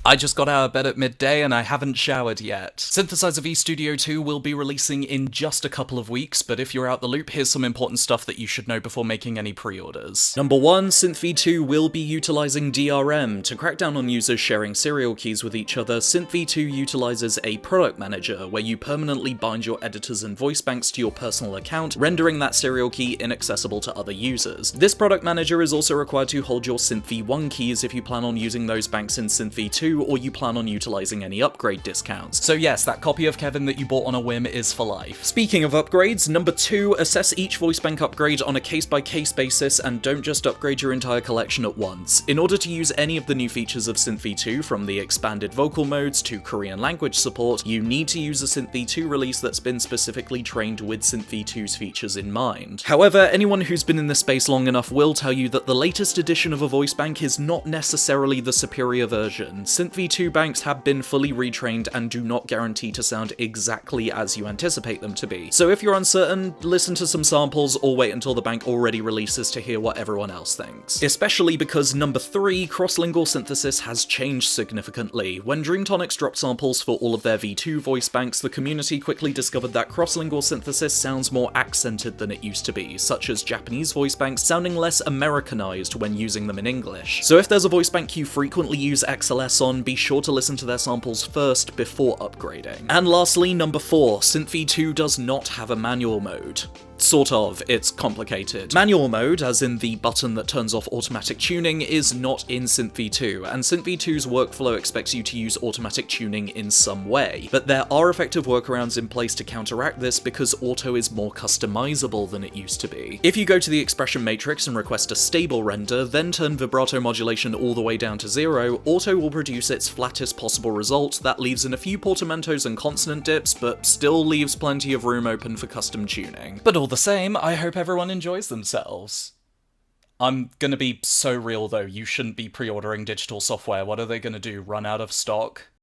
I just got out of bed at midday and I haven't showered yet. Synthesizer V Studio 2 will be releasing in just a couple of weeks, but if you're out the loop, here's some important stuff that you should know before making any pre-orders. Number 1, Synth V2 will be utilizing DRM. To crack down on users sharing serial keys with each other, Synth V2 utilizes a product manager, where you permanently bind your editors and voice banks to your personal account, rendering that serial key inaccessible to other users. This product manager is also required to hold your Synth V1 keys if you plan on using those banks in Synth V2, or you plan on utilizing any upgrade discounts. So yes, that copy of Kevin that you bought on a whim is for life. Speaking of upgrades, number 2, assess each voice bank upgrade on a case-by-case basis and don't just upgrade your entire collection at once. In order to use any of the new features of Synth V2, from the expanded vocal modes to Korean language support, you need to use a Synth V2 release that's been specifically trained with Synth V2's features in mind. However, anyone who's been in this space long enough will tell you that the latest edition of a voice bank is not necessarily the superior version. Synth V2 banks have been fully retrained and do not guarantee to sound exactly as you anticipate them to be. So if you're uncertain, listen to some samples or wait until the bank already releases to hear what everyone else thinks. Especially because number 3, cross-lingual synthesis has changed significantly. When Dreamtonics dropped samples for all of their V2 voice banks, the community quickly discovered that cross-lingual synthesis sounds more accented than it used to be, such as Japanese voice banks sounding less Americanized when using them in English. So if there's a voice bank you frequently use XLS on, be sure to listen to their samples first before upgrading. And lastly, number 4, Synth V2 does not have a manual mode. Sort of, it's complicated. Manual mode, as in the button that turns off automatic tuning, is not in Synth V2, and Synth V2's workflow expects you to use automatic tuning in some way. But there are effective workarounds in place to counteract this because auto is more customizable than it used to be. If you go to the expression matrix and request a stable render, then turn vibrato modulation all the way down to 0, auto will produce its flattest possible result that leaves in a few portamentos and consonant dips, but still leaves plenty of room open for custom tuning. But all the same, I hope everyone enjoys themselves. I'm gonna be so real though, you shouldn't be pre-ordering digital software. What are they gonna do, run out of stock?